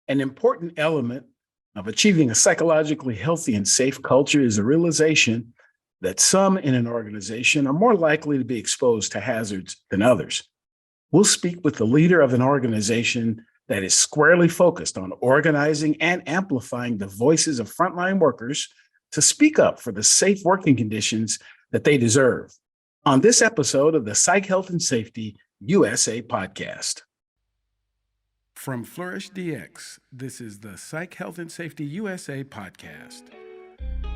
An important element of achieving a psychologically healthy and safe culture is the realization that some in an organization are more likely to be exposed to hazards than others. We'll speak with the leader of an organization that is squarely focused on organizing and amplifying the voices of frontline workers to speak up for the safe working conditions that they deserve. On this episode of the Psych Health and Safety USA podcast. From Flourish DX, this is the Psych Health and Safety USA podcast.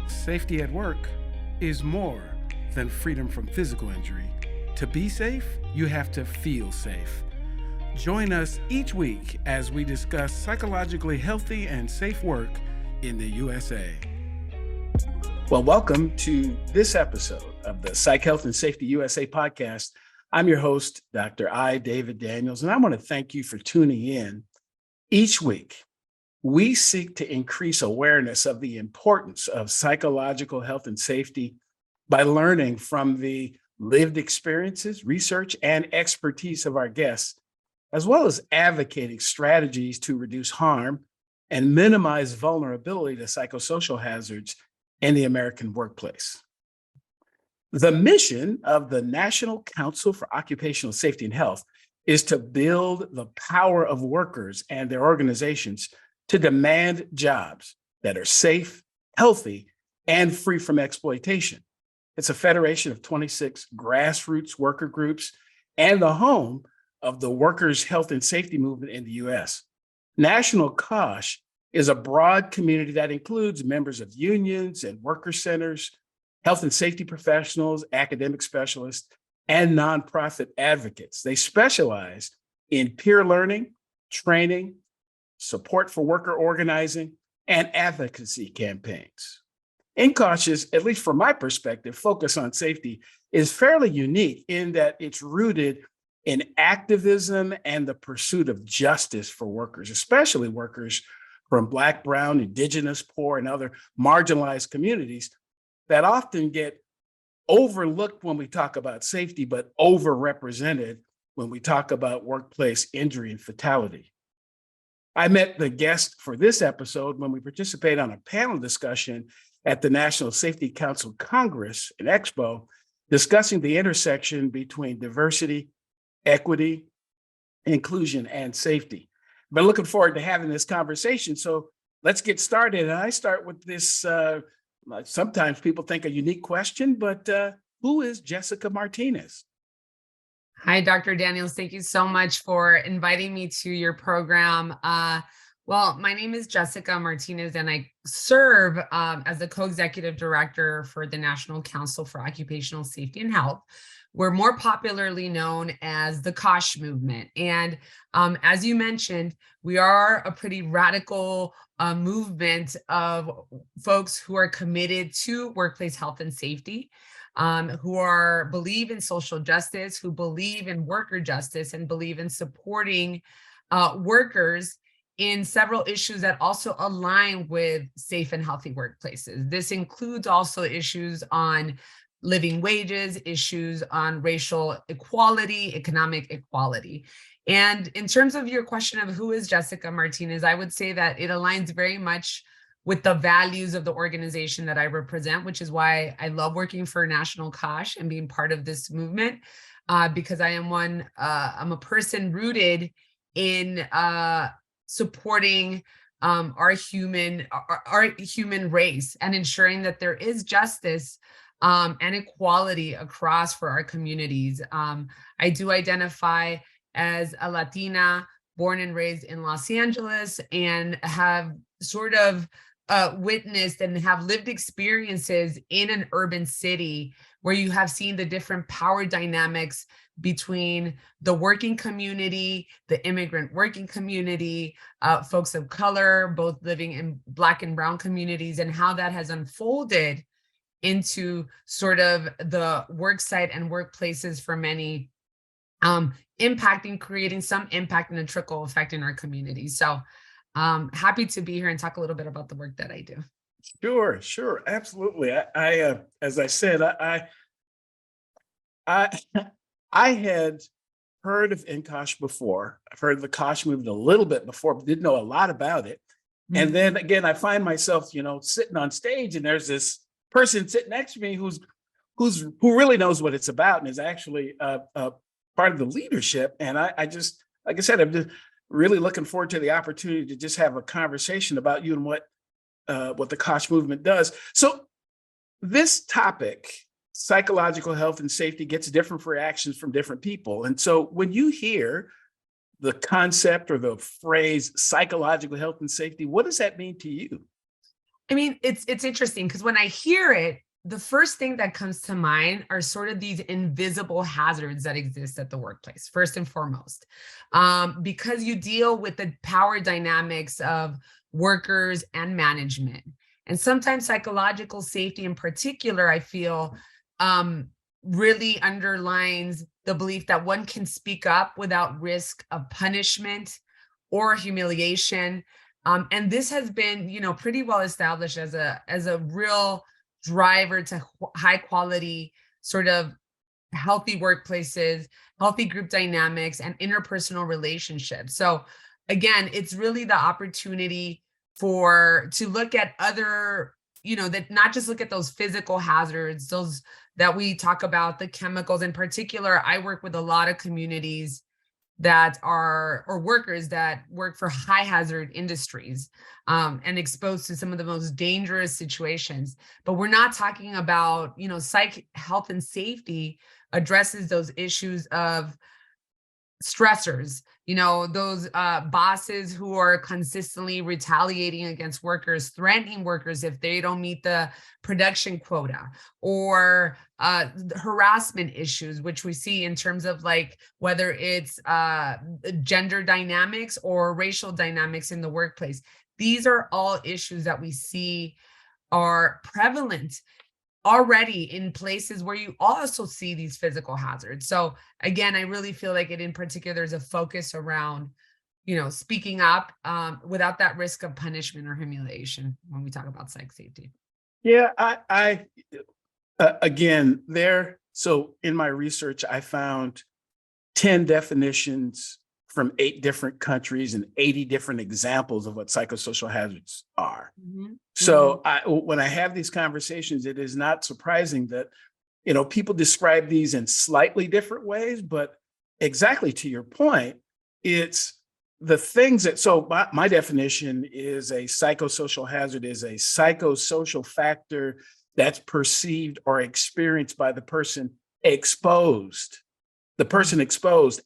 Safety at work is more than freedom from physical injury. To be safe, you have to feel safe. Join us each week as we discuss psychologically healthy and safe work in the USA. Well, welcome to this episode of the Psych Health and Safety USA podcast. I'm your host, Dr. David Daniels, and I want to thank you for tuning in. Each week, we seek to increase awareness of the importance of psychological health and safety by learning from the lived experiences, research, and expertise of our guests, as well as advocating strategies to reduce harm and minimize vulnerability to psychosocial hazards in the American workplace. The mission of the National Council for Occupational Safety and Health is to build the power of workers and their organizations to demand jobs that are safe, healthy, and free from exploitation. It's a federation of 26 grassroots worker groups and the home of the workers' health and safety movement in the US. National COSH is a broad community that includes members of unions and worker centers, health and safety professionals, academic specialists, and nonprofit advocates. They specialize in peer learning, training, support for worker organizing, and advocacy campaigns. NCOSH's, at least from my perspective, focus on safety is fairly unique in that it's rooted in activism and the pursuit of justice for workers, especially workers from Black, Brown, Indigenous, poor, and other marginalized communities that often get overlooked when we talk about safety, but overrepresented when we talk about workplace injury and fatality. I met the guest for this episode when we participated on a panel discussion at the National Safety Council Congress, an expo, discussing the intersection between diversity, equity, inclusion, and safety. I've been looking forward to having this conversation, so let's get started. And I start with this, sometimes people think a unique question, but who is Jessica Martinez? Hi, Dr. Daniels. Thank you so much for inviting me to your program. Well, my name is Jessica Martinez, and I serve as the co-executive director for the National Council for Occupational Safety and Health. We're more popularly known as the COSH movement. And as you mentioned, we are a pretty radical movement of folks who are committed to workplace health and safety, who believe in social justice, who believe in worker justice, and believe in supporting workers in several issues that also align with safe and healthy workplaces. This includes also issues on living wages, issues on racial equality, economic equality. And in terms of your question of who is Jessica Martinez, I would say that it aligns very much with the values of the organization that I represent, which is why I love working for National COSH and being part of this movement, because I'm a person rooted in supporting our human race and ensuring that there is justice and equality across for our communities. I do identify as a Latina born and raised in Los Angeles and have sort of witnessed and have lived experiences in an urban city where you have seen the different power dynamics between the working community, the immigrant working community, folks of color, both living in Black and Brown communities, and how that has unfolded into sort of the work site and workplaces for many, creating some impact and a trickle effect in our community. So happy to be here and talk a little bit about the work that I do. Sure, absolutely. I as I said, I had heard of NCOSH before. I've heard of the COSH movement a little bit before, but didn't know a lot about it. And then again, I find myself, sitting on stage, and there's this person sitting next to me who really knows what it's about and is actually part of the leadership. And I just, like I said, I'm just really looking forward to the opportunity to just have a conversation about you and what the COSH movement does. So this topic, psychological health and safety, gets different reactions from different people. And so when you hear the concept or the phrase psychological health and safety, what does that mean to you? I mean, it's interesting because when I hear it, the first thing that comes to mind are sort of these invisible hazards that exist at the workplace, first and foremost, because you deal with the power dynamics of workers and management. And sometimes psychological safety in particular, I feel, really underlines the belief that one can speak up without risk of punishment or humiliation. And this has been, pretty well established as a real driver to high quality, sort of healthy workplaces, healthy group dynamics, and interpersonal relationships. So again, it's really the opportunity to look at other, that not just look at those physical hazards, those that we talk about, the chemicals. In particular, I work with a lot of communities or workers that work for high hazard industries, and exposed to some of the most dangerous situations. But we're not talking about, psych health and safety addresses those issues of stressors, those bosses who are consistently retaliating against workers, threatening workers if they don't meet the production quota, or harassment issues, which we see in terms of whether it's gender dynamics or racial dynamics in the workplace. These are all issues that we see are prevalent already in places where you also see these physical hazards. So again, I really feel like in particular, there's a focus around, speaking up without that risk of punishment or humiliation when we talk about psych safety. Yeah, I again, so in my research, I found 10 definitions from 8 different countries and 80 different examples of what psychosocial hazards are. So when I have these conversations, it is not surprising that, people describe these in slightly different ways, but exactly to your point, it's the things that, so my definition is a psychosocial hazard is a psychosocial factor that's perceived or experienced by the person exposed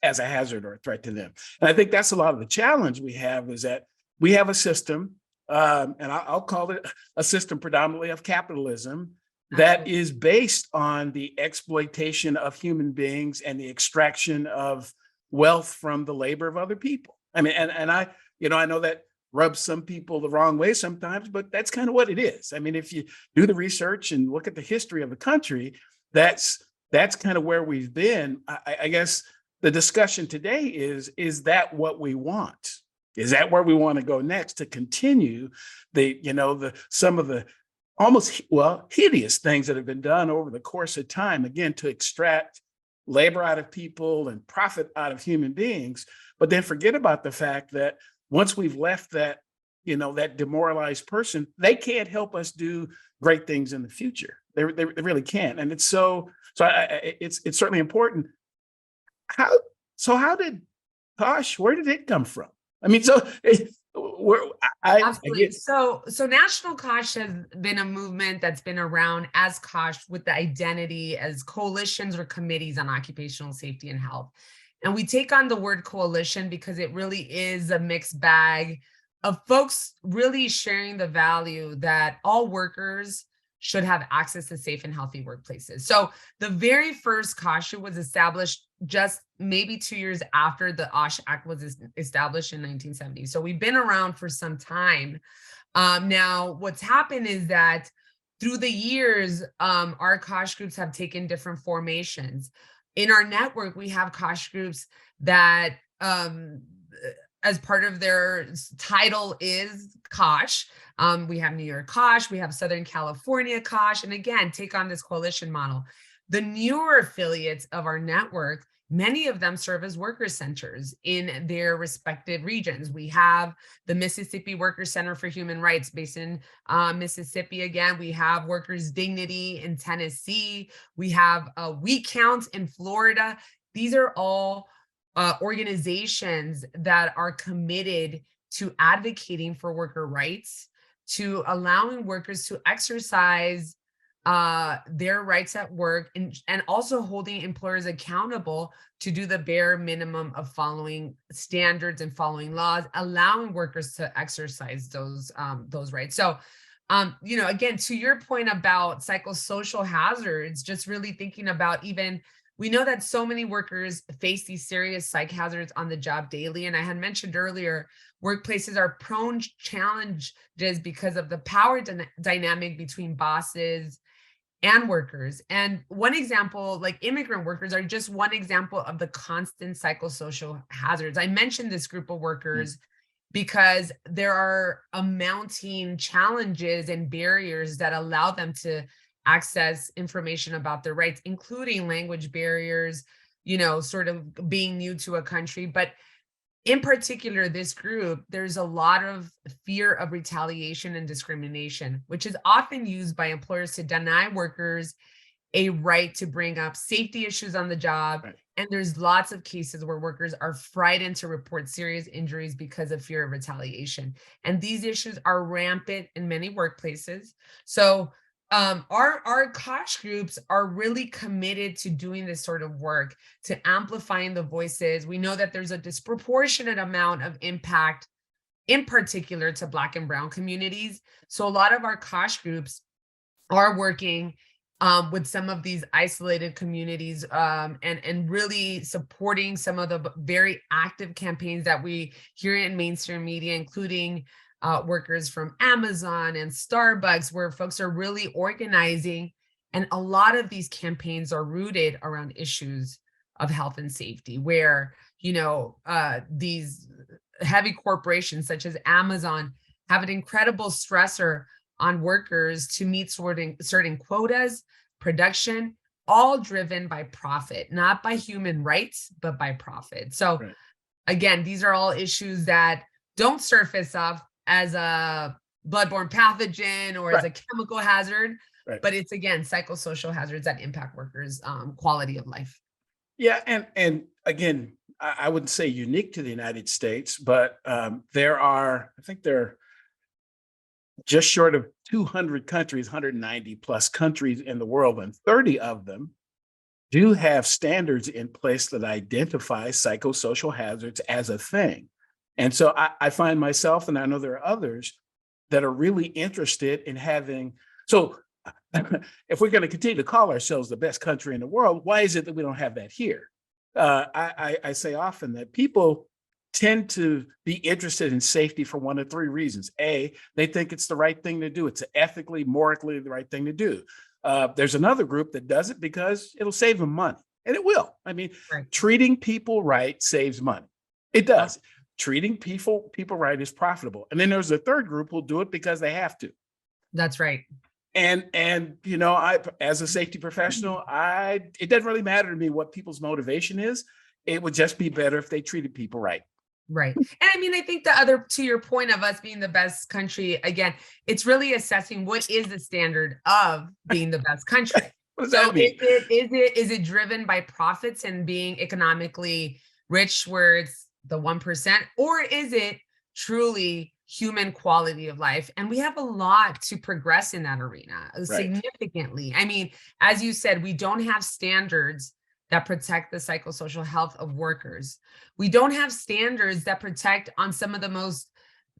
as a hazard or a threat to them. And I think that's a lot of the challenge we have, is that we have a system, and I'll call it a system predominantly of capitalism, that is based on the exploitation of human beings and the extraction of wealth from the labor of other people. I mean, and I know that rubs some people the wrong way sometimes, but that's kind of what it is. I mean, if you do the research and look at the history of the country, that's kind of where we've been. I guess the discussion today is that what we want? Is that where we want to go next, to continue some of the almost, hideous things that have been done over the course of time, again, to extract labor out of people and profit out of human beings, but then forget about the fact that once we've left that demoralized person, they can't help us do great things in the future. They really can't. And it's it's certainly important. How did COSH, where did it come from? I mean, Absolutely. So National COSH has been a movement that's been around as COSH with the identity as coalitions or committees on occupational safety and health. And we take on the word coalition because it really is a mixed bag of folks really sharing the value that all workers should have access to safe and healthy workplaces. So the very first COSH was established just maybe 2 years after the OSH Act was established in 1970. So we've been around for some time. Now, what's happened is that through the years, our COSH groups have taken different formations. In our network, we have COSH groups that, as part of their title is COSH. We have New York COSH, we have Southern California COSH, and again, take on this coalition model. The newer affiliates of our network Many of them serve as worker centers in their respective regions. We have the Mississippi Worker Center for Human Rights based in Mississippi. Again, we have Workers Dignity in Tennessee. We have We Count in Florida. These are all organizations that are committed to advocating for worker rights, to allowing workers to exercise their rights at work, and also holding employers accountable to do the bare minimum of following standards and following laws, allowing workers to exercise those rights. So, again, to your point about psychosocial hazards, just really thinking about, even we know that so many workers face these serious psych hazards on the job daily. And I had mentioned earlier, workplaces are prone to challenges because of the power dynamic between bosses and workers. And one example, like immigrant workers, are just one example of the constant psychosocial hazards. I mentioned this group of workers because there are mounting challenges and barriers that allow them to access information about their rights, including language barriers, sort of being new to a country. But in particular, this group, there's a lot of fear of retaliation and discrimination, which is often used by employers to deny workers a right to bring up safety issues on the job. Right. And there's lots of cases where workers are frightened to report serious injuries because of fear of retaliation. And these issues are rampant in many workplaces. So our COSH groups are really committed to doing this sort of work, to amplifying the voices. We know that there's a disproportionate amount of impact, in particular to Black and Brown communities. So a lot of our COSH groups are working with some of these isolated communities, and really supporting some of the very active campaigns that we hear in mainstream media, including workers from Amazon and Starbucks, where folks are really organizing. And a lot of these campaigns are rooted around issues of health and safety, where, these heavy corporations such as Amazon have an incredible stressor on workers to meet certain quotas, production, all driven by profit, not by human rights, but by profit. So Right. again, these are all issues that don't surface up as a bloodborne pathogen or as a chemical hazard, Right. but it's, again, psychosocial hazards that impact workers' quality of life. Yeah, and again, I wouldn't say unique to the United States, but I think there are just short of 200 countries, 190 plus countries in the world, and 30 of them do have standards in place that identify psychosocial hazards as a thing. And so I find myself, and I know there are others that are really interested in having. So if we're going to continue to call ourselves the best country in the world, why is it that we don't have that here? I say often that people tend to be interested in safety for one of three reasons. A, they think it's the right thing to do. It's ethically, morally the right thing to do. There's another group that does it because it'll save them money, and it will. I mean, treating people right saves money. It does. Treating people right is profitable. And then there's a third group who'll do it because they have to. That's right. And I, as a safety professional, it doesn't really matter to me what people's motivation is. It would just be better if they treated people right. Right. And I mean, I think to your point of us being the best country, again, it's really assessing what is the standard of being the best country. What does that mean? Is it driven by profits and being economically rich, where it's the 1%, or is it truly human quality of life? And we have a lot to progress in that arena significantly. I mean, as you said, we don't have standards that protect the psychosocial health of workers. We don't have standards that protect on some of the most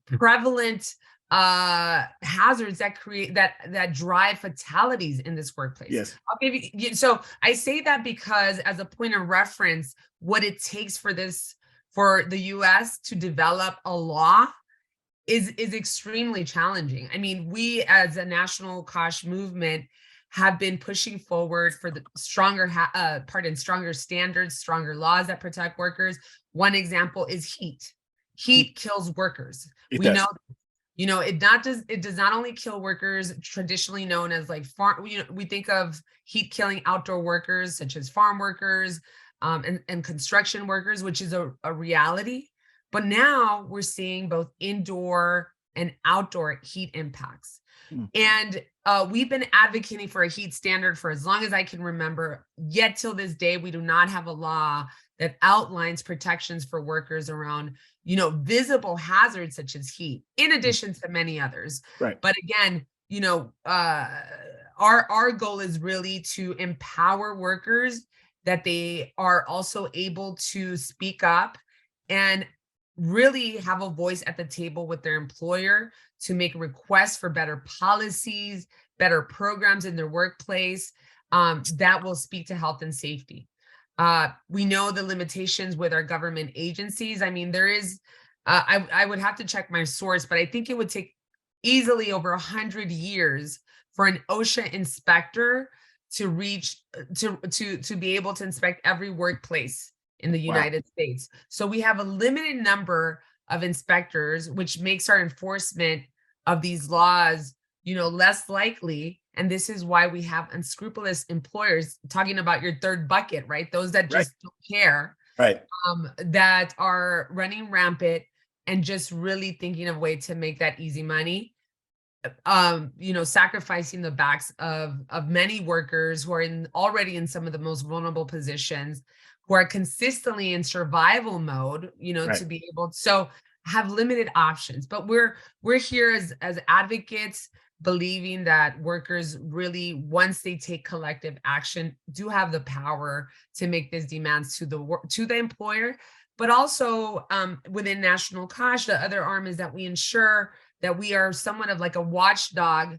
prevalent hazards that drive fatalities in this workplace. Yes. I'll give you, so I say that because, as a point of reference, what it takes for the US to develop a law is extremely challenging. I mean, we as a national COSH movement have been pushing forward for the stronger standards, stronger laws that protect workers. One example is heat. Heat kills workers. It does not only kill workers traditionally known as like farm. We think of heat killing outdoor workers such as farm workers, and construction workers, which is a reality. But now we're seeing both indoor and outdoor heat impacts. Mm. And we've been advocating for a heat standard for as long as I can remember. Yet till this day, we do not have a law that outlines protections for workers around, visible hazards such as heat, in addition to many others. Right. But again, our goal is really to empower workers, that they are also able to speak up and really have a voice at the table with their employer to make requests for better policies, better programs in their workplace, that will speak to health and safety. We know the limitations with our government agencies. I mean, there is, I would have to check my source, but I think it would take easily over 100 years for an OSHA inspector to reach to be able to inspect every workplace in the Wow. United States. So we have a limited number of inspectors, which makes our enforcement of these laws, less likely. And this is why we have unscrupulous employers, talking about your third bucket, right? Those that Right. just don't care, Right. that are running rampant and just really thinking of a way to make that easy money. Sacrificing the backs of many workers who are already in some of the most vulnerable positions, who are consistently in survival mode, Right. to be able to so have limited options. But we're here as advocates, believing that workers really, once they take collective action, do have the power to make these demands to the employer. But also within National COSH, the other arm is that we ensure that we are somewhat of like a watchdog,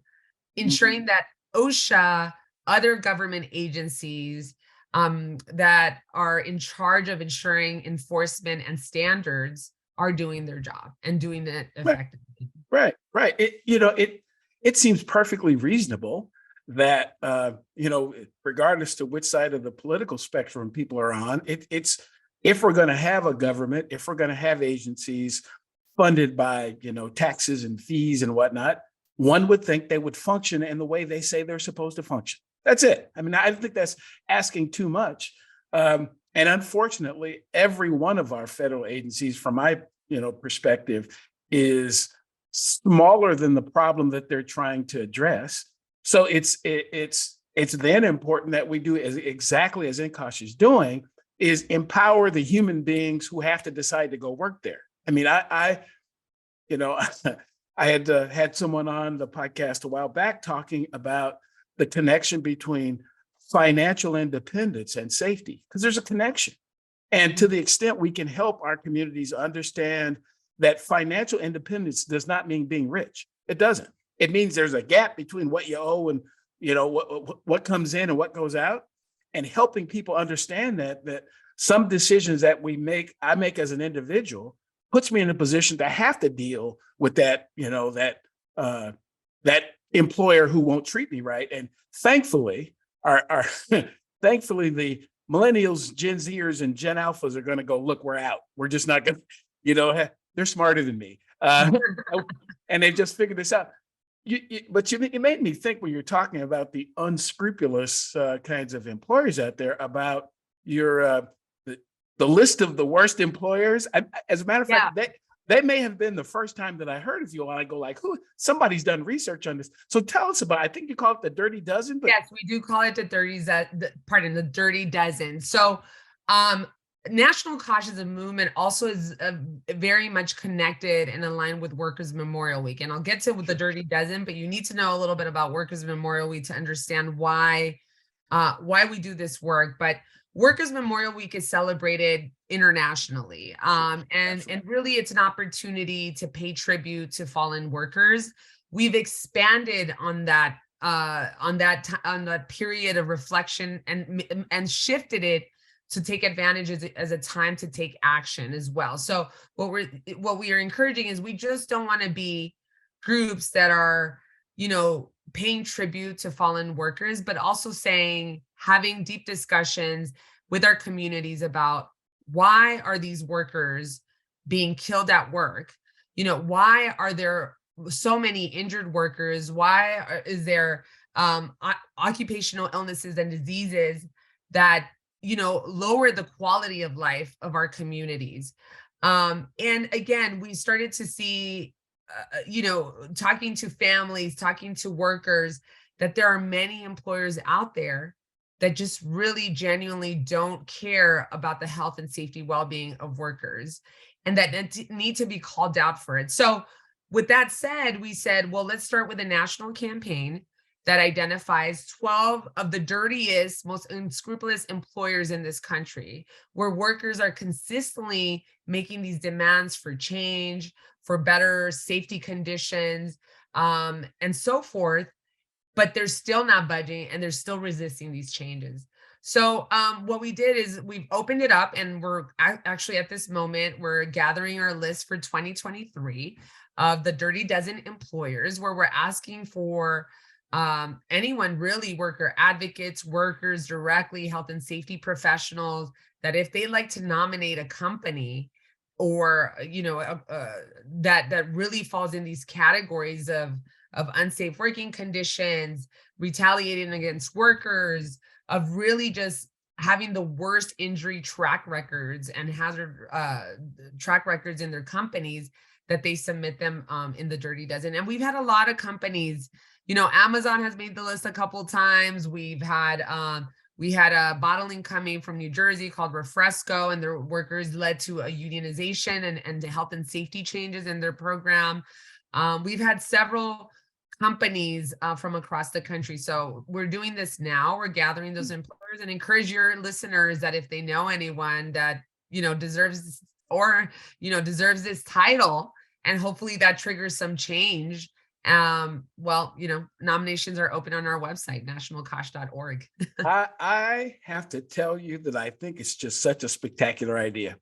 ensuring that OSHA, other government agencies that are in charge of ensuring enforcement and standards are doing their job and doing it effectively. Right. Right. It seems perfectly reasonable that regardless to which side of the political spectrum people are on, it's if we're going to have a government, if we're going to have agencies funded by taxes and fees and whatnot, one would think they would function in the way they say they're supposed to function. That's it. I mean, I think that's asking too much. And unfortunately, every one of our federal agencies, from my perspective, is smaller than the problem that they're trying to address. So it's then important that we do exactly as NCOSH is doing, is empower the human beings who have to decide to go work there. I mean, I had someone on the podcast a while back talking about the connection between financial independence and safety, because there's a connection. And to the extent we can help our communities understand that financial independence does not mean being rich. It doesn't. It means there's a gap between what you owe and what comes in and what goes out, and helping people understand that some decisions that I make as an individual, puts me in a position to have to deal with that employer who won't treat me right. And thankfully, thankfully the millennials, Gen Zers, and Gen Alphas are going to go, look, we're out. We're just not going to, they're smarter than me. And they've just figured this out. But it made me think, when you're talking about the unscrupulous kinds of employers out there, about your the list of the worst employers. As a matter of fact, that may have been the first time that I heard of you, and I go like, who? Somebody's done research on this. So tell us about. I think you call it the Dirty Dozen. But yes, we do call it the the Dirty Dozen. So, National COSH as a movement also is very much connected and aligned with Workers' Memorial Week. And I'll get to the Dirty Dozen, but you need to know a little bit about Workers' Memorial Week to understand why we do this work. But Workers' Memorial Week is celebrated internationally. And really it's an opportunity to pay tribute to fallen workers. We've expanded on that period of reflection and shifted it to take advantage as a time to take action as well. So what we are encouraging is, we just don't want to be groups that are, paying tribute to fallen workers, but also having deep discussions with our communities about, why are these workers being killed at work? Why are there so many injured workers? Why is there occupational illnesses and diseases that lower the quality of life of our communities. And again, we started to see, talking to families, talking to workers, that there are many employers out there that just really genuinely don't care about the health and safety well-being of workers, and that need to be called out for it. So with that said, we said, well, let's start with a national campaign that identifies 12 of the dirtiest, most unscrupulous employers in this country, where workers are consistently making these demands for change, for better safety conditions, and so forth, but they're still not budging and they're still resisting these changes. So what we did is we've opened it up, and we're actually at this moment, we're gathering our list for 2023 of the dirty dozen employers, where we're asking for anyone really, worker advocates, workers directly, health and safety professionals, that if they'd like to nominate a company or, that really falls in these categories of unsafe working conditions, retaliating against workers, of really just having the worst injury track records and hazard track records in their companies, that they submit them in the Dirty Dozen. And we've had a lot of companies, Amazon has made the list a couple times. We had a bottling company from New Jersey called Refresco, and their workers led to a unionization and to health and safety changes in their program. We've had several companies from across the country. So we're doing this now. We're gathering those employers, and encourage your listeners that if they know anyone that, deserves deserves this title, and hopefully that triggers some change. Nominations are open on our website, nationalcosh.org. I have to tell you that I think it's just such a spectacular idea.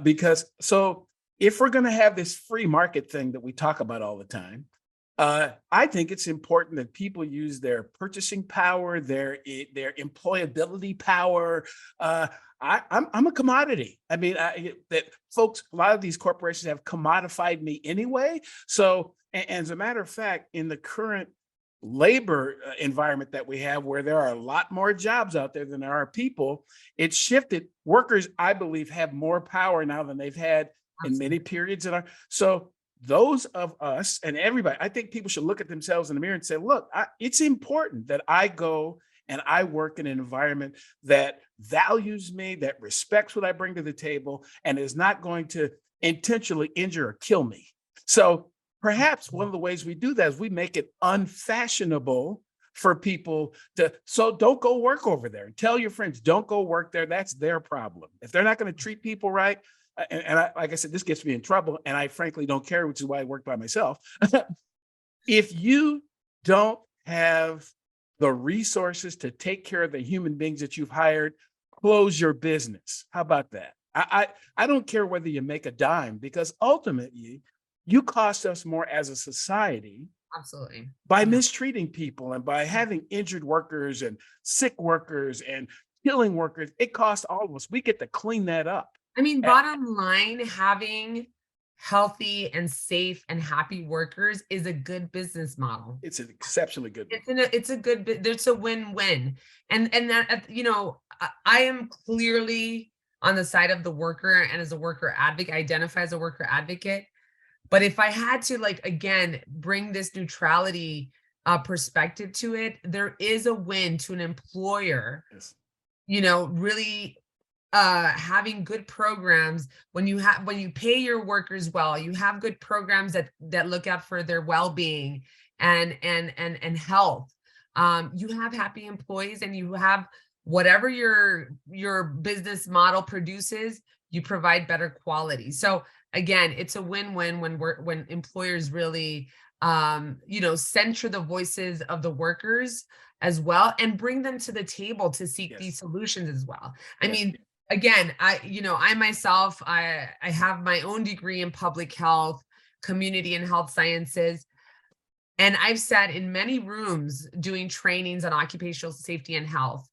Because if we're going to have this free market thing that we talk about all the time, I think it's important that people use their purchasing power, their employability power. I'm a commodity. I mean, that folks, a lot of these corporations have commodified me anyway. So, and as a matter of fact, in the current labor environment that we have, where there are a lot more jobs out there than there are people, it's shifted. Workers, I believe, have more power now than they've had in many periods so those of us and everybody, I think people should look at themselves in the mirror and say, look, it's important that I go and I work in an environment that values me, that respects what I bring to the table, and is not going to intentionally injure or kill me. So perhaps one of the ways we do that is we make it unfashionable for people so don't go work over there, and tell your friends, don't go work there. That's their problem. If they're not going to treat people right, like I said, this gets me in trouble, and I frankly don't care, which is why I work by myself. If you don't have the resources to take care of the human beings that you've hired, close your business. How about that? I don't care whether you make a dime, because ultimately you cost us more as a society. Absolutely. By mistreating people and by having injured workers and sick workers and killing workers. It costs all of us. We get to clean that up. I mean, bottom line, having healthy and safe and happy workers is a good business model. It's an exceptionally good. It's a win-win. And that, I am clearly on the side of the worker, and as a worker advocate, identify as a worker advocate. But if I had to, again, bring this neutrality perspective to it, there is a win to an employer, Yes. Really having good programs. When you pay your workers well, you have good programs that look out for their well-being and health. You have happy employees, and you have whatever your business model produces, you provide better quality. So again, it's a win-win when employers really center the voices of the workers as well, and bring them to the table to seek these solutions as well. I mean, again, I myself, I have my own degree in public health, community and health sciences. And I've sat in many rooms doing trainings on occupational safety and health.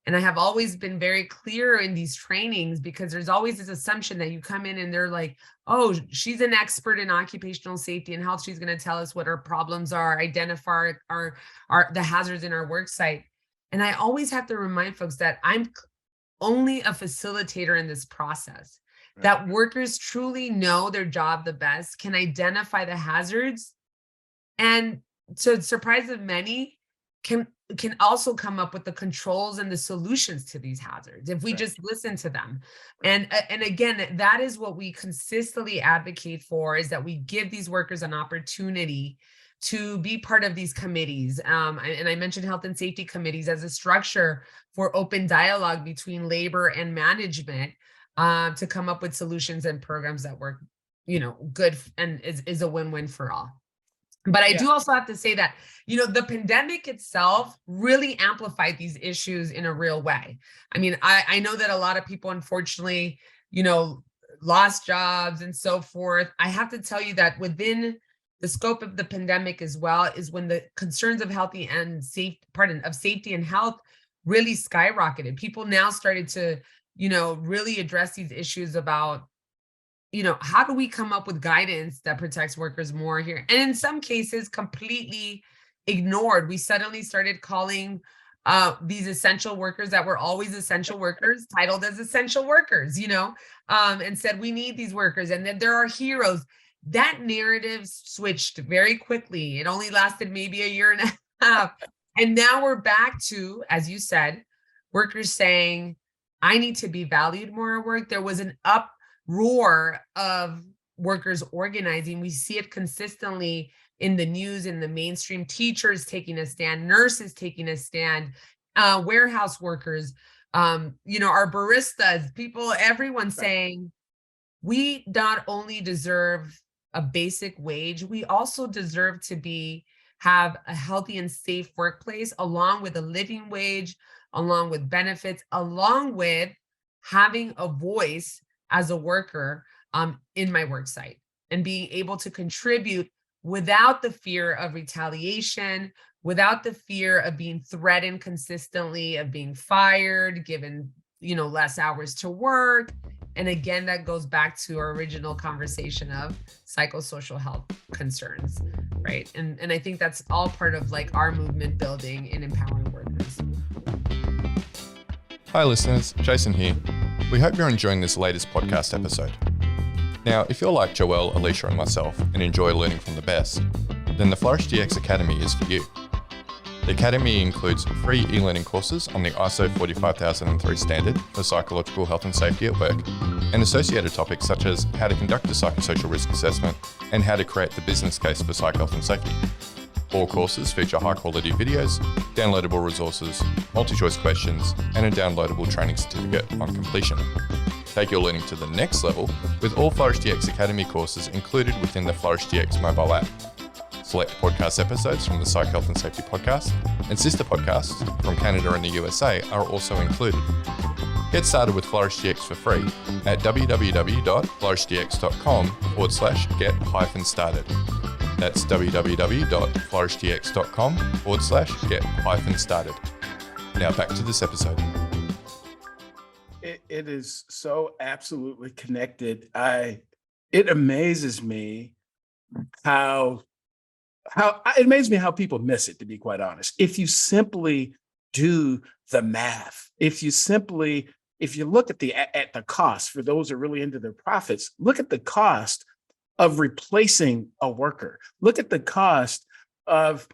And I have always been very clear in these trainings, because there's always this assumption that you come in and they're like, oh, she's an expert in occupational safety and health. She's going to tell us what our problems are, identify the hazards in our work site. And I always have to remind folks that only a facilitator in this process, that workers truly know their job the best, can identify the hazards, and to the surprise of many, can also come up with the controls and the solutions to these hazards if we just listen to them. And again, that is what we consistently advocate for, is that we give these workers an opportunity to be part of these committees. And I mentioned health and safety committees as a structure for open dialogue between labor and management, to come up with solutions and programs that work, good and is a win-win for all. But I do also have to say that, the pandemic itself really amplified these issues in a real way. I mean, I know that a lot of people, unfortunately, lost jobs and so forth. I have to tell you that within the scope of the pandemic as well is when the concerns of safety and health really skyrocketed. People now started to, really address these issues about, how do we come up with guidance that protects workers more here? And in some cases, completely ignored. We suddenly started calling these essential workers that were always essential workers, titled as essential workers, and said, we need these workers and that there are heroes. That narrative switched very quickly. It only lasted maybe a year and a half. And now we're back to, as you said, workers saying, I need to be valued more at work. There was an uproar of workers organizing. We see it consistently in the news, in the mainstream, teachers taking a stand, nurses taking a stand, warehouse workers, our baristas, everyone saying, we not only deserve a basic wage, we also deserve to have a healthy and safe workplace, along with a living wage, along with benefits, along with having a voice as a worker in my work site, and being able to contribute without the fear of retaliation, without the fear of being threatened consistently, of being fired, given, less hours to work. And again, that goes back to our original conversation of psychosocial health concerns, right? And I think that's all part of our movement building and empowering workers. Hi listeners, Jason here. We hope you're enjoying this latest podcast episode. Now, if you're like Joelle, Alicia and myself and enjoy learning from the best, then the Flourish DX Academy is for you. The Academy includes free e-learning courses on the ISO 45003 standard for psychological health and safety at work, and associated topics such as how to conduct a psychosocial risk assessment and how to create the business case for psych health and safety. All courses feature high-quality videos, downloadable resources, multi-choice questions, and a downloadable training certificate on completion. Take your learning to the next level with all Flourish DX Academy courses included within the Flourish DX mobile app. Select podcast episodes from the Psych Health and Safety podcast and sister podcasts from Canada and the USA are also included. Get started with Flourish DX for free at www.flourishdx.com/get-started. That's www.flourishdx.com/get-started. Now back to this episode. It is so absolutely connected. It amazes me how people miss it, to be quite honest. If you simply do the math, if you look at the cost, for those who are really into their profits, look at the cost of replacing a worker. Look at the cost of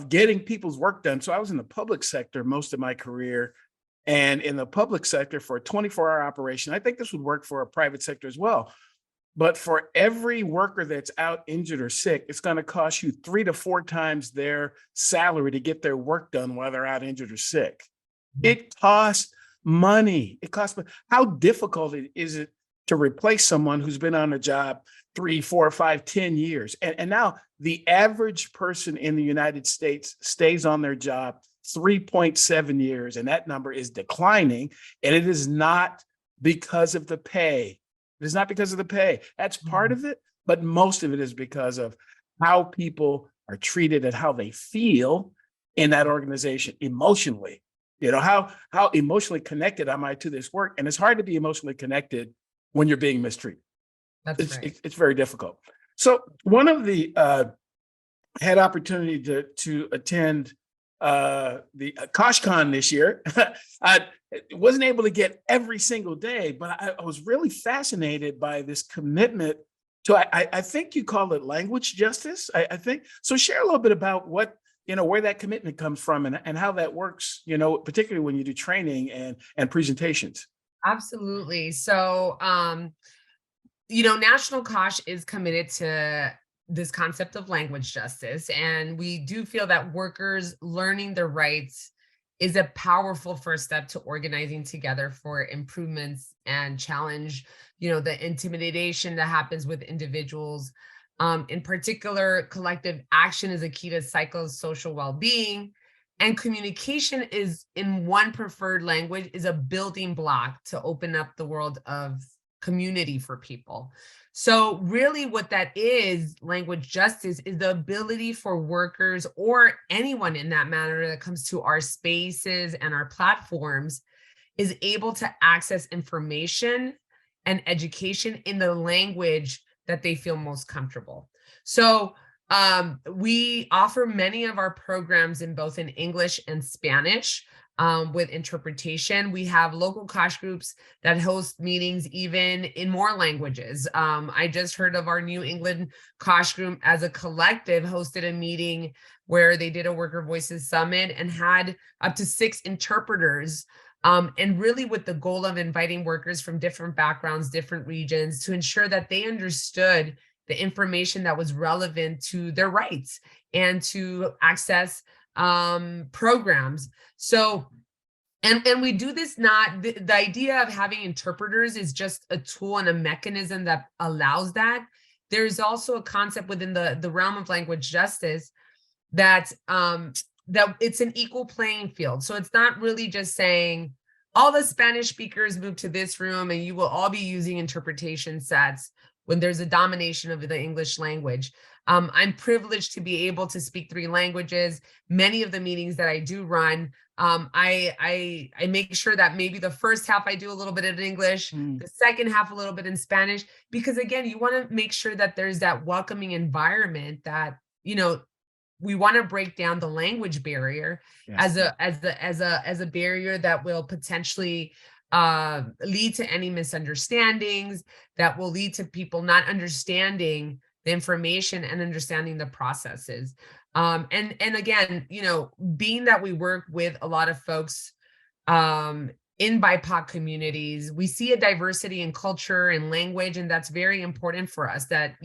getting people's work done. So I was in the public sector most of my career, and in the public sector for a 24-hour operation, I think this would work for a private sector as well. But for every worker that's out injured or sick, it's going to cost you 3 to 4 times their salary to get their work done while they're out injured or sick. It costs money. How difficult is it to replace someone who's been on a job 3, 4, 5, 10 years? And now the average person in the United States stays on their job 3.7 years, and that number is declining. And it is not because of the pay. It is not because of the pay. That's part of it, but most of it is because of how people are treated and how they feel in that organization emotionally. How emotionally connected am I to this work? And it's hard to be emotionally connected when you're being mistreated. It's very difficult. So one of the had opportunity to attend the COSH this year. I wasn't able to get every single day, but I was really fascinated by this commitment to, I think you call it language justice. I think so. Share a little bit about what, where that commitment comes from and how that works, particularly when you do training and presentations. Absolutely. So, National COSH is committed to this concept of language justice. And we do feel that workers learning their rights is a powerful first step to organizing together for improvements and challenge, the intimidation that happens with individuals. In particular, collective action is a key to psychosocial well-being. And communication is in one preferred language is a building block to open up the world of community for people. So really what that is, language justice, is the ability for workers or anyone in that matter that comes to our spaces and our platforms is able to access information and education in the language that they feel most comfortable. So we offer many of our programs in both in English and Spanish. With interpretation. We have local COSH groups that host meetings even in more languages. I just heard of our New England COSH group as a collective hosted a meeting where they did a Worker Voices Summit and had up to 6 interpreters, and really with the goal of inviting workers from different backgrounds, different regions, to ensure that they understood the information that was relevant to their rights and to access programs. So, and we do this not, the idea of having interpreters is just a tool and a mechanism that allows that. There's also a concept within the realm of language justice that, that it's an equal playing field. So it's not really just saying all the Spanish speakers move to this room and you will all be using interpretation sets when there's a domination of the English language. I'm privileged to be able to speak 3 languages. Many of the meetings that I do run, I make sure that maybe the first half I do a little bit in English, the second half a little bit in Spanish, because again, you want to make sure that there's that welcoming environment that, we want to break down the language barrier. Yes. as a barrier that will potentially lead to any misunderstandings, that will lead to people not understanding the information and understanding the processes. And again, being that we work with a lot of folks in BIPOC communities, we see a diversity in culture and language, and that's very important for us that,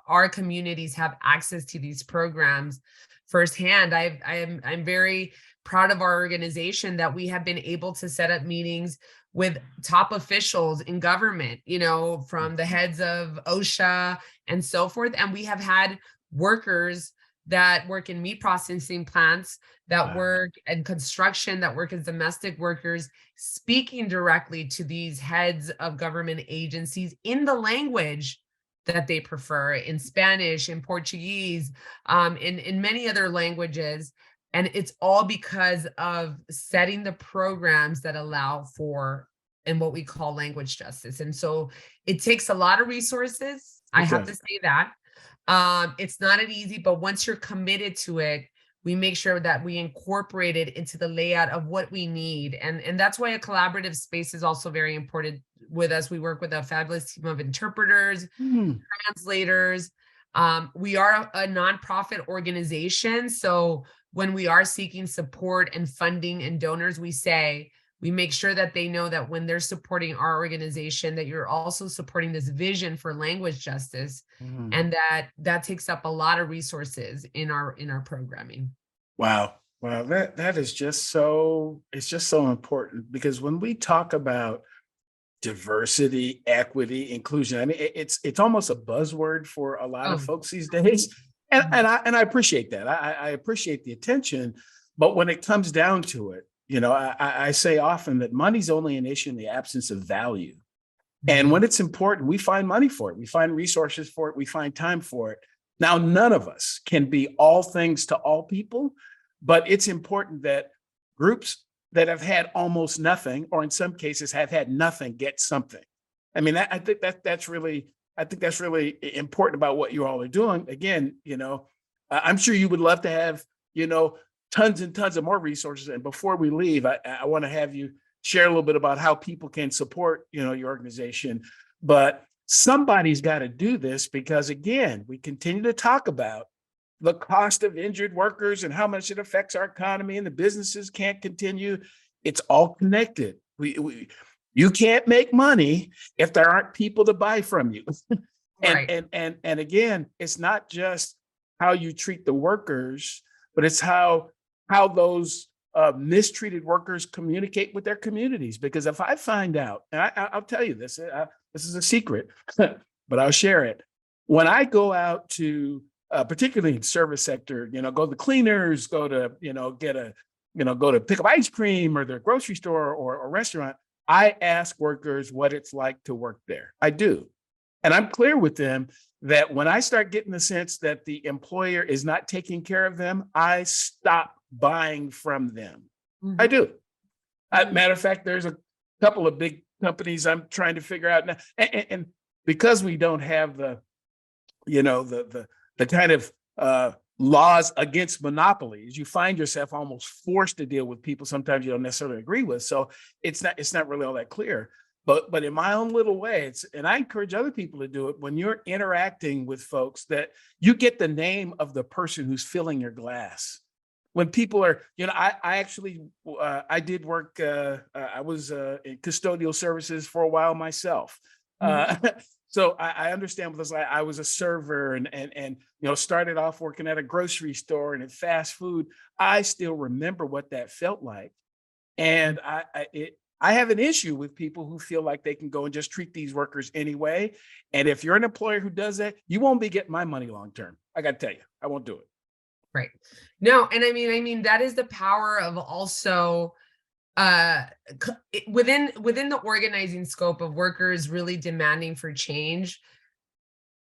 our communities have access to these programs firsthand. I'm very proud of our organization that we have been able to set up meetings with top officials in government, from the heads of OSHA and so forth. And we have had workers that work in meat processing plants, that work in construction, that work as domestic workers, speaking directly to these heads of government agencies in the language that they prefer, in Spanish, in Portuguese, in many other languages. And it's all because of setting the programs that allow for and what we call language justice. And so it takes a lot of resources. I have to say that. It's not an easy, but once you're committed to it, we make sure that we incorporate it into the layout of what we need. And that's why a collaborative space is also very important with us. We work with a fabulous team of interpreters, translators. We are a nonprofit organization. So when we are seeking support and funding and donors, we make sure that they know that when they're supporting our organization, that you're also supporting this vision for language justice, and that takes up a lot of resources in our programming. Wow. That is just so, it's just so important, because when we talk about diversity, equity, inclusion, I mean, it's almost a buzzword for a lot of folks these days. And I appreciate that. I appreciate the attention, but when it comes down to it, I say often that money's only an issue in the absence of value. And when it's important, we find money for it. We find resources for it. We find time for it. Now, none of us can be all things to all people, but it's important that groups that have had almost nothing, or in some cases have had nothing, get something. I mean, I think that's really important about what you all are doing. Again, I'm sure you would love to have, tons and tons of more resources. And before we leave, I want to have you share a little bit about how people can support, your organization. But somebody's got to do this because, again, we continue to talk about the cost of injured workers and how much it affects our economy, and the businesses can't continue. It's all connected. You can't make money if there aren't people to buy from you. Right. And again, it's not just how you treat the workers, but it's how those mistreated workers communicate with their communities. Because if I find out, and I'll tell you this, this is a secret, but I'll share it. When I go out to, particularly in service sector, go to the cleaners, go to, go to pick up ice cream or the grocery store or restaurant, I ask workers what it's like to work there. I do. And I'm clear with them that when I start getting the sense that the employer is not taking care of them, I stop buying from them. Mhm. I do. Matter of fact, there's a couple of big companies I'm trying to figure out now. And because we don't have the kind of laws against monopolies, you find yourself almost forced to deal with people sometimes you don't necessarily agree with. So it's not really all that clear. But in my own little way, and I encourage other people to do it, when you're interacting with folks, that you get the name of the person who's filling your glass. When people are, I actually, I did work, I was in custodial services for a while myself. So I understand what it's like. I was a server and started off working at a grocery store and at fast food. I still remember what that felt like. And I have an issue with people who feel like they can go and just treat these workers anyway. And if you're an employer who does that, you won't be getting my money long term. I got to tell you, I won't do it. Right. No, and I mean that is the power of also within the organizing scope of workers really demanding for change.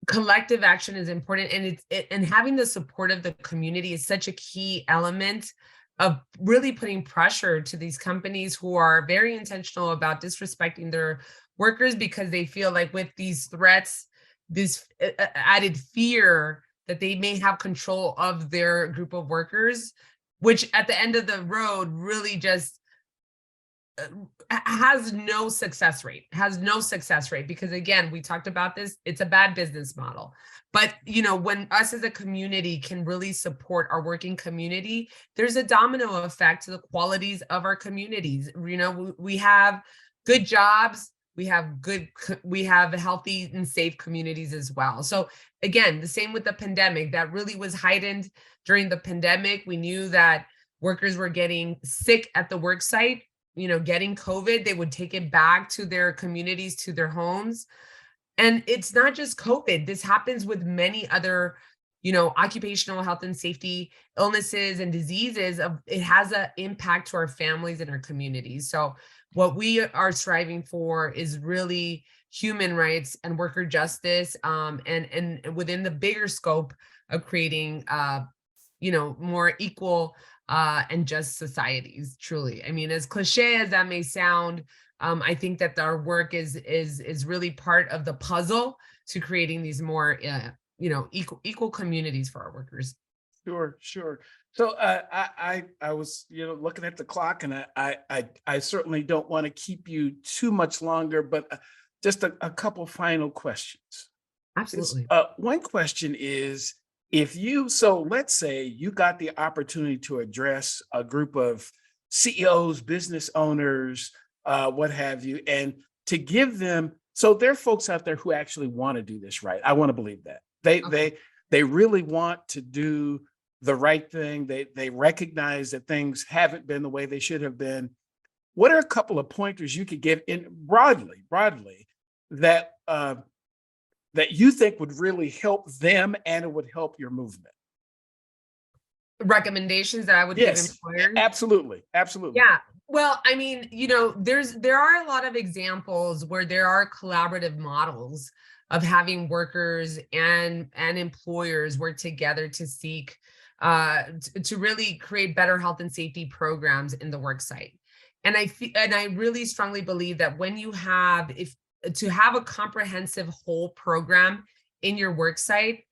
Collective action is important, and and having the support of the community is such a key element of really putting pressure to these companies who are very intentional about disrespecting their workers, because they feel like with these threats, this added fear that they may have control of their group of workers, which at the end of the road really just has no success rate, because again, we talked about this, it's a bad business model. But when us as a community can really support our working community, there's a domino effect to the qualities of our communities. We have good jobs, we have healthy and safe communities as well. So again, the same with the pandemic, that really was heightened during the pandemic. We knew that workers were getting sick at the work site, getting COVID. They would take it back to their communities, to their homes. And it's not just COVID. This happens with many other, occupational health and safety illnesses and diseases. It has an impact to our families and our communities. So what we are striving for is really human rights and worker justice, and within the bigger scope of creating, more equal and just societies, truly. I mean, as cliche as that may sound, I think that our work is really part of the puzzle to creating these more, equal communities for our workers. Sure. So I was, looking at the clock, and I certainly don't want to keep you too much longer, but just a couple final questions. Absolutely. One question is, so let's say you got the opportunity to address a group of CEOs, business owners, what have you, and to give them, so there are folks out there who actually want to do this right. I want to believe that they really want to do the right thing. They recognize that things haven't been the way they should have been. What are a couple of pointers you could give in broadly that that you think would really help them and it would help your movement? Recommendations that I would give employers? Absolutely. Yeah. Well, I mean, there are a lot of examples where there are collaborative models of having workers and employers work together to seek to really create better health and safety programs in the work site. And I really strongly believe that when you to have a comprehensive whole program in your work site,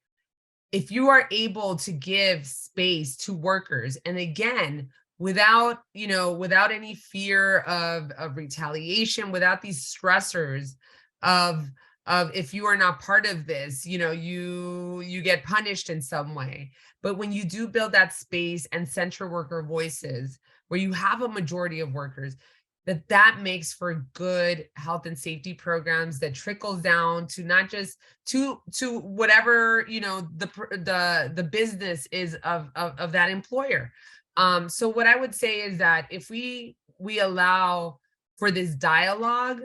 if you are able to give space to workers, and again, without any fear of retaliation, without these stressors of if you are not part of this, you get punished in some way. But when you do build that space and center worker voices, where you have a majority of workers, that makes for good health and safety programs that trickles down to not just to whatever the business is of that employer. So what I would say is that if we allow for this dialogue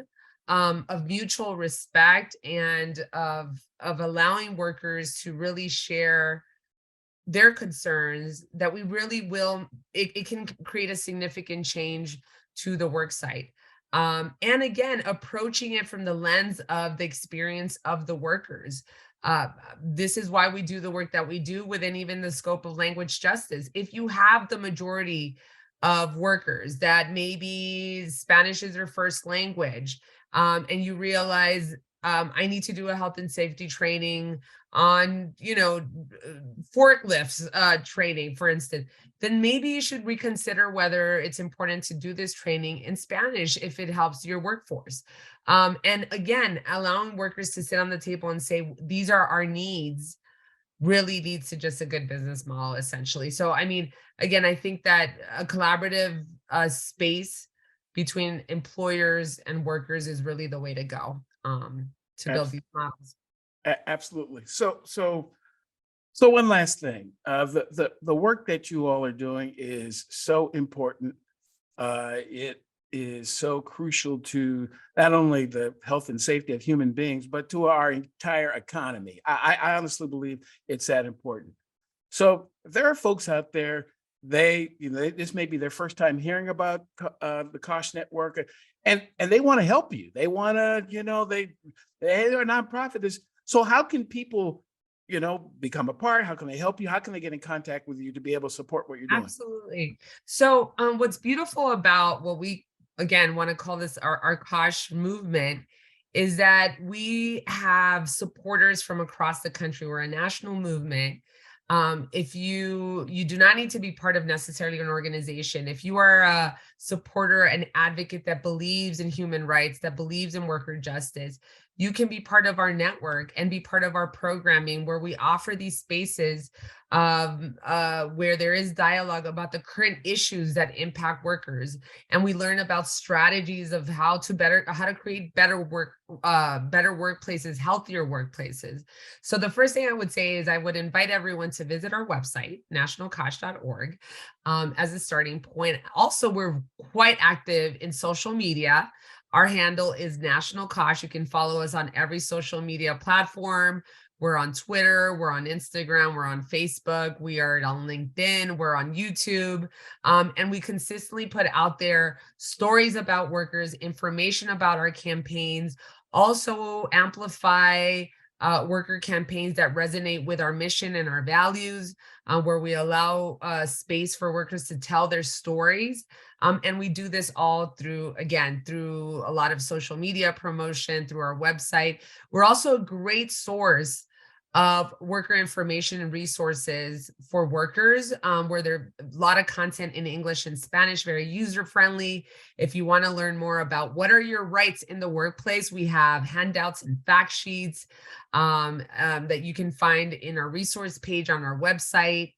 of mutual respect and of allowing workers to really share their concerns, that we really will, it can create a significant change to the work site. And again, approaching it from the lens of the experience of the workers. This is why we do the work that we do within even the scope of language justice. If you have the majority of workers that maybe Spanish is their first language, and you realize I need to do a health and safety training on, forklifts training, for instance, then maybe you should reconsider whether it's important to do this training in Spanish if it helps your workforce. And again, allowing workers to sit on the table and say, these are our needs, really leads to just a good business model, essentially. So, I mean, again, I think that a collaborative space between employers and workers is really the way to go to build these models. Absolutely. So one last thing, the work that you all are doing is so important. It is so crucial to not only the health and safety of human beings, but to our entire economy. I honestly believe it's that important. So if there are folks out there, this may be their first time hearing about the COSH network, and they want to help you. They want to, they're a nonprofit. So how can people, become a part? How can they help you? How can they get in contact with you to be able to support what you're doing? Absolutely. So what's beautiful about what we, again, want to call this our COSH movement is that we have supporters from across the country. We're a national movement. If you do not need to be part of necessarily an organization, if you are a supporter, an advocate that believes in human rights, that believes in worker justice, you can be part of our network and be part of our programming, where we offer these spaces where there is dialogue about the current issues that impact workers, and we learn about strategies of how to create better workplaces, healthier workplaces. So the first thing I would say is I would invite everyone to visit our website, nationalcosh.org, as a starting point. Also, we're quite active in social media. Our handle is National COSH. You can follow us on every social media platform. We're on Twitter, we're on Instagram, we're on Facebook, we are on LinkedIn, we're on YouTube, and we consistently put out there stories about workers, information about our campaigns, also amplify worker campaigns that resonate with our mission and our values, where we allow space for workers to tell their stories. And we do this all through a lot of social media promotion, through our website. We're also a great source of worker information and resources for workers, where there are a lot of content in English and Spanish, very user-friendly. If you want to learn more about what are your rights in the workplace, we have handouts and fact sheets that you can find in our resource page on our website.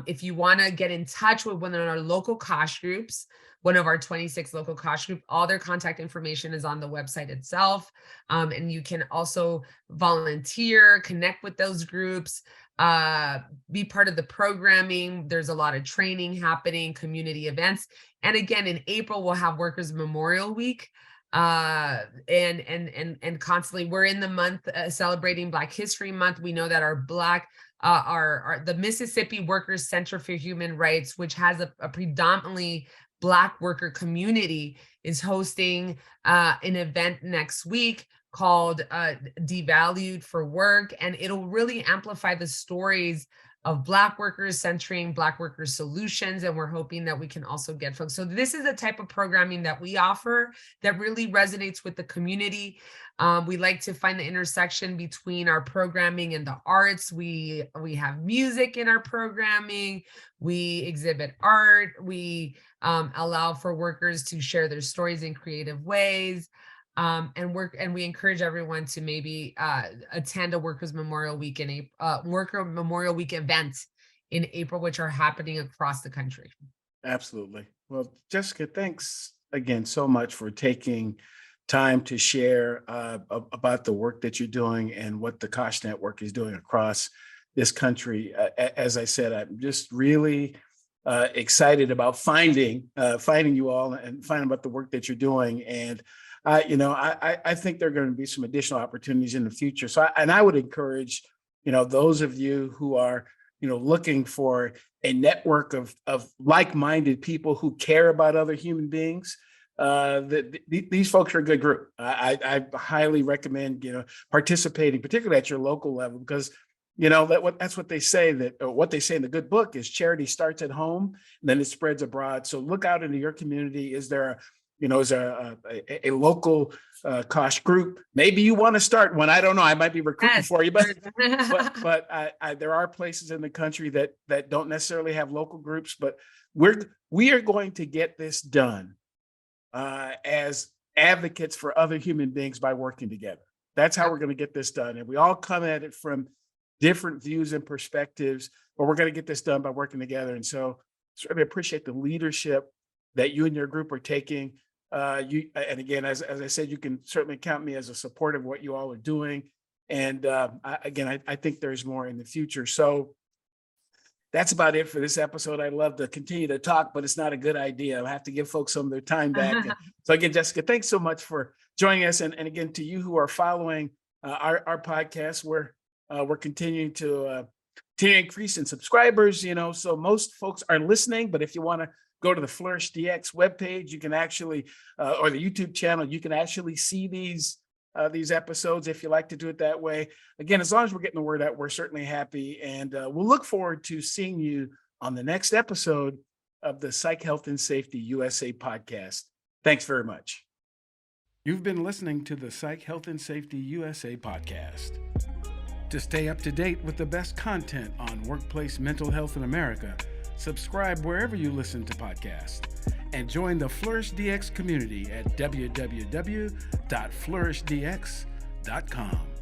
If you want to get in touch with one of our local COSH groups, one of our 26 local COSH group, all their contact information is on the website itself. And you can also volunteer, connect with those groups, be part of the programming. There's a lot of training happening, community events. And again, in April, we'll have Workers' Memorial Week. And constantly, we're in the month celebrating Black History Month. We know that the Mississippi Workers Center for Human Rights, which has a predominantly Black worker community, is hosting an event next week called Devalued for Work, and it'll really amplify the stories of Black workers, centering Black workers solutions. And we're hoping that we can also get folks. So this is the type of programming that we offer that really resonates with the community. We like to find the intersection between our programming and the arts. We have music in our programming. We exhibit art. We allow for workers to share their stories in creative ways. And we encourage everyone to maybe attend a Workers' Memorial Week Worker Memorial Week event in April, which are happening across the country. Absolutely. Well, Jessica, thanks again so much for taking time to share about the work that you're doing and what the COSH network is doing across this country. As I said, I'm just really excited about finding you all and finding about the work that you're doing. And I think there are going to be some additional opportunities in the future. So, I would encourage, those of you who are, looking for a network of like-minded people who care about other human beings, these folks are a good group. I highly recommend, participating, particularly at your local level, because that's what they say, what they say in the good book is charity starts at home, and then it spreads abroad. So look out into your community. Is there a local COSH group? Maybe you want to start one. I don't know. I might be recruiting for you, but there are places in the country that don't necessarily have local groups. But we are going to get this done as advocates for other human beings by working together. That's how we're going to get this done. And we all come at it from different views and perspectives, but we're going to get this done by working together. And so certainly appreciate the leadership that you and your group are taking. And again, as I said, you can certainly count me as a supporter of what you all are doing. And I think there's more in the future. So that's about it for this episode. I'd love to continue to talk, but it's not a good idea. I have to give folks some of their time back. So again, Jessica, thanks so much for joining us. And again, to you who are following our podcast, we're continuing to increase in subscribers, so most folks are listening, but if you want to go to the Flourish DX webpage, you can actually, or the YouTube channel, you can actually see these episodes if you like to do it that way. Again, as long as we're getting the word out, we're certainly happy. And we'll look forward to seeing you on the next episode of the Psych Health and Safety USA podcast. Thanks very much. You've been listening to the Psych Health and Safety USA podcast. To stay up to date with the best content on workplace mental health in America, subscribe wherever you listen to podcasts, and join the Flourish DX community at www.flourishdx.com.